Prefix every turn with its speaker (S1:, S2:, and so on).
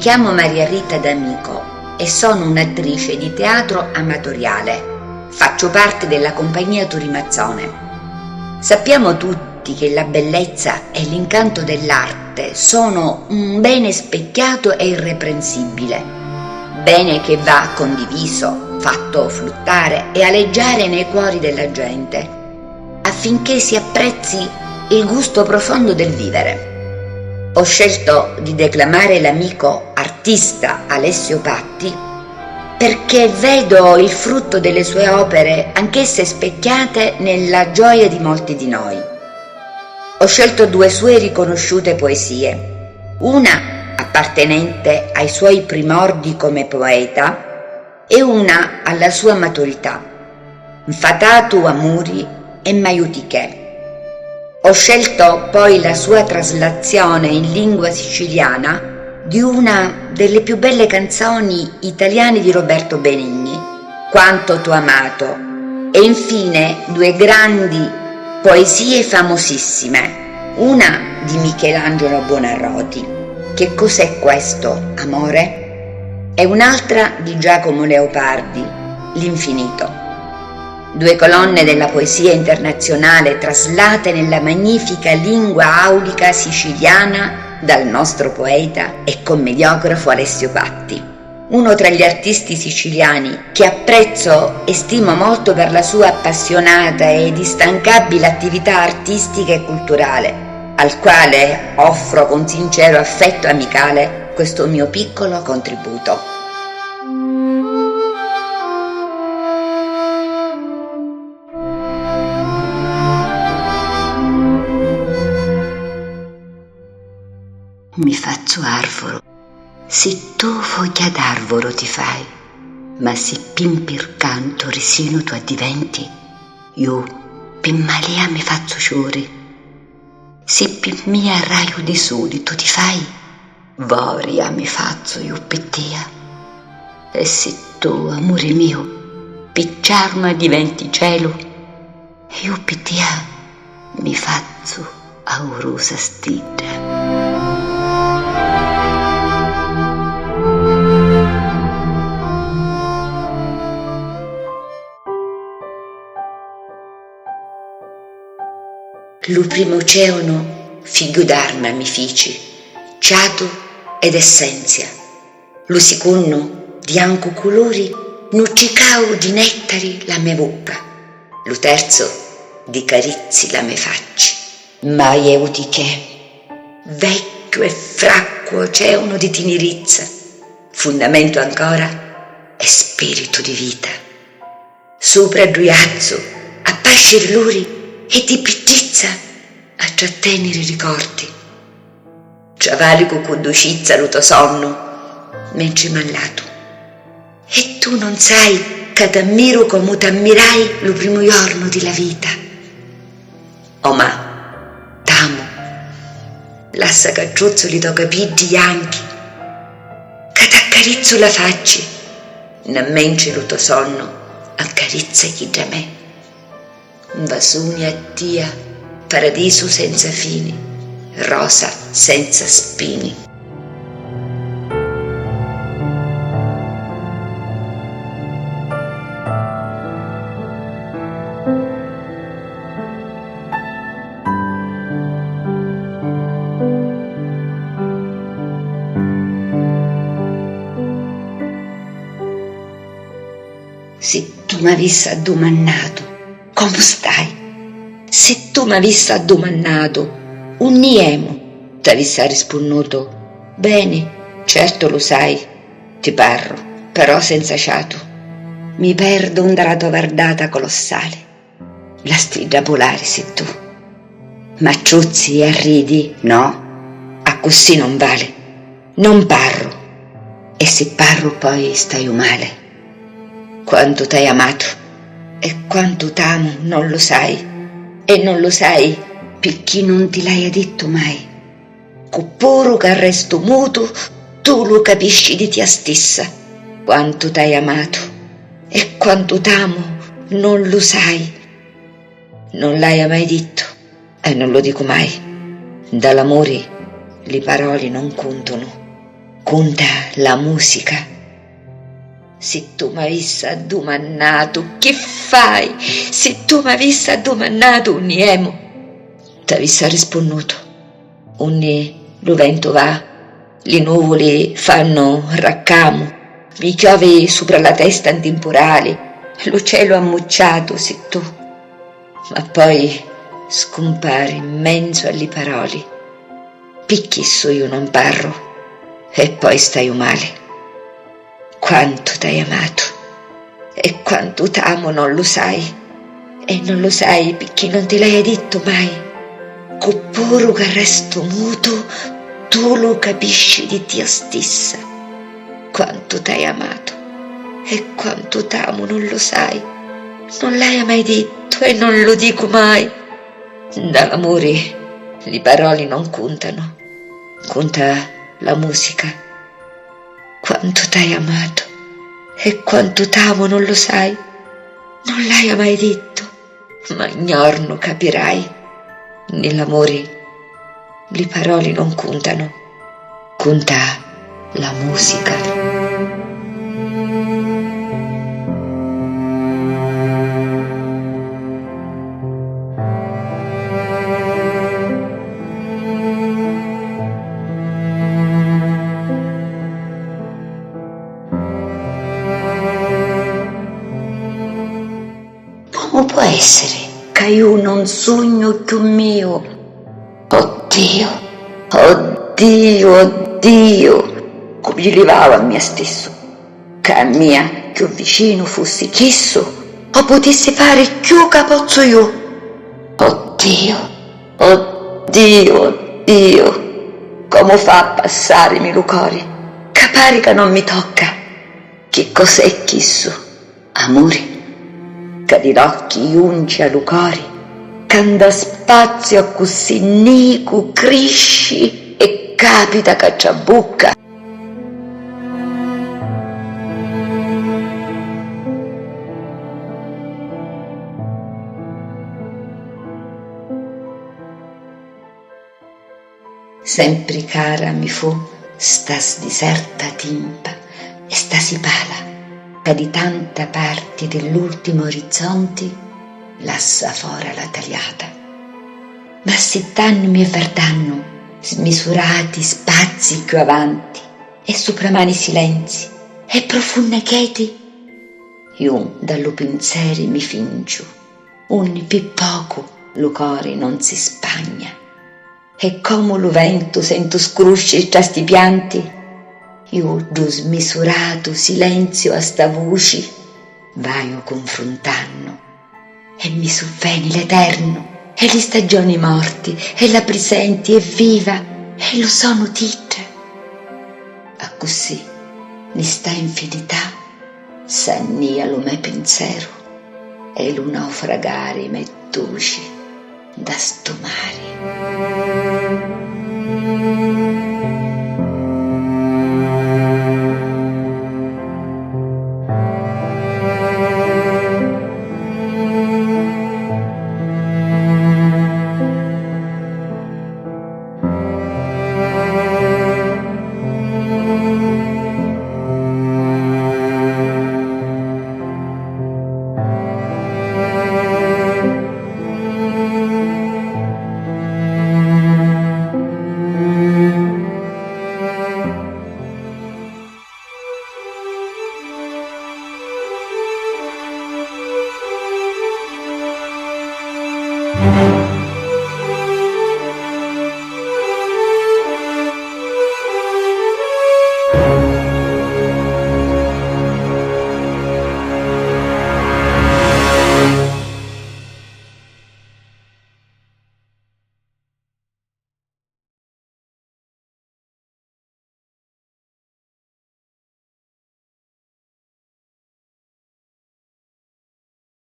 S1: Mi chiamo Maria Rita D'Amico e sono un'attrice di teatro amatoriale. Faccio parte della compagnia Turimazzone. Sappiamo tutti che la bellezza e l'incanto dell'arte sono un bene specchiato e irreprensibile, bene che va condiviso, fatto fruttare e aleggiare nei cuori della gente, affinché si apprezzi il gusto profondo del vivere. Ho scelto di declamare l'amico artista Alessio Patti perché vedo il frutto delle sue opere, anch'esse specchiate nella gioia di molti di noi. Ho scelto 2 sue riconosciute poesie, una appartenente ai suoi primordi come poeta e una alla sua maturità, Fatatu Amuri e Maiutiché. Ho scelto poi la sua traslazione in lingua siciliana di una delle più belle canzoni italiane di Roberto Benigni, Quanto t'ho amato, e infine 2 grandi poesie famosissime, una di Michelangelo Buonarroti, Che cos'è questo, amore? E un'altra di Giacomo Leopardi, L'infinito. 2 colonne della poesia internazionale traslate nella magnifica lingua aulica siciliana dal nostro poeta e commediografo Alessio Patti, uno tra gli artisti siciliani che apprezzo e stimo molto per la sua appassionata ed instancabile attività artistica e culturale, al quale offro con sincero affetto amicale questo mio piccolo contributo.
S2: Mi faccio arvoro, se tu foglia d'arvoro ti fai, ma se pimpir canto resino tu addiventi, io per malea mi faccio ciuri. Se per mia raio di soli tu ti fai, voria mi faccio io per te. E se tu, amore mio, picciarma diventi cielo, io per te mi faccio aurosa stidra.
S1: Lu primo oceano figlio d'arma mi fici, ciato ed essenzia. Lu secondo bianco colori nuccicau di nettari la mia bocca. Lu terzo di carizi la mia faccia. Mai euti che vecchio e fracco oceano di tinirizza, fondamento ancora e spirito di vita. Sopra il ruiazzo appascir luri e di pittizza a trattenere i ricordi. Travalico con docizza lo tuo sonno, mentre m'allato. E tu non sai che t'ammiro come t'ammirai lo primo giorno della vita. Oh ma, t'amo, lassa che truzzoli to capigli bianchi, che t'accarezzo la faccia, mentre lo tuo sonno accarezzagli da me. Vasuni a Tia, paradiso senza fini, rosa senza spini. Se tu mi avessi addomannato come stai? Se tu mi avessi addomannato un niemo, ti avessi risponduto bene, certo lo sai, ti parlo, però senza ciato. Mi perdo dalla tua guardata colossale, la strida polare sei tu. Ma ciuzzi e ridi, no? A così non vale, non parlo, e se parlo poi stai male. Quanto t'hai amato e quanto t'amo non lo sai, e non lo sai perché non ti l'hai detto mai. Copporo che resto muto, tu lo capisci di te stessa, quanto t'hai amato e quanto t'amo non lo sai. Non l'hai mai detto e non lo dico mai. Dall'amore le parole non contano, conta la musica. Se tu mi avessi addomandato che fai, se tu mi avessi addomandato un niemo, ti avessi risposto: ogni lo vento va, le nuvole fanno raccamo, mi piove sopra la testa un temporale, lo cielo ammucciato se tu. Ma poi scompare in mezzo alle parole. Picchi so io non parlo e poi stai male. Quanto t'hai amato e quanto t'amo non lo sai, e non lo sai perché non te l'hai detto mai. Copporo che resto muto, tu lo capisci di te stessa. Quanto t'hai amato e quanto t'amo non lo sai, non l'hai mai detto e non lo dico mai. Dall'amore le parole non contano, conta la musica. Quanto t'hai amato e quanto t'amo non lo sai, non l'hai mai detto, ma ignorno capirai. Nell'amore le parole non contano, conta la musica. Come può essere che io non sogno più mio? Oddio, oddio, oddio, come gli levava a me stesso, che a mia più vicino fossi chisso o potessi fare più che posso io. Oddio, oddio, oddio, come fa a passarmi lo cuore, che pare che non mi tocca. Che cos'è chisso? Amore? Che di occhi unci a lucori, che anda spazio così nico, cresci e capita che c'ha bocca. Sempre cara mi fu sta diserta timpa e sta si pala, che di tanta parte dell'ultimo orizzonte lassa fora la tagliata. Ma si danno mi avvertanno smisurati spazi più avanti e sopramani silenzi e profonde cheti. Io dallo pensiero mi fincio, un più poco lo cuore non si spagna. E come lo vento sento scrusci tra sti pianti, io do smisurato silenzio a sta voci vaio confrontando e mi sovveni l'eterno e le stagioni morti e la presenti e viva e lo sono tutte. A così ne sta infinità s'annia lo me pensiero e lo naufragare me dolci da sto mare.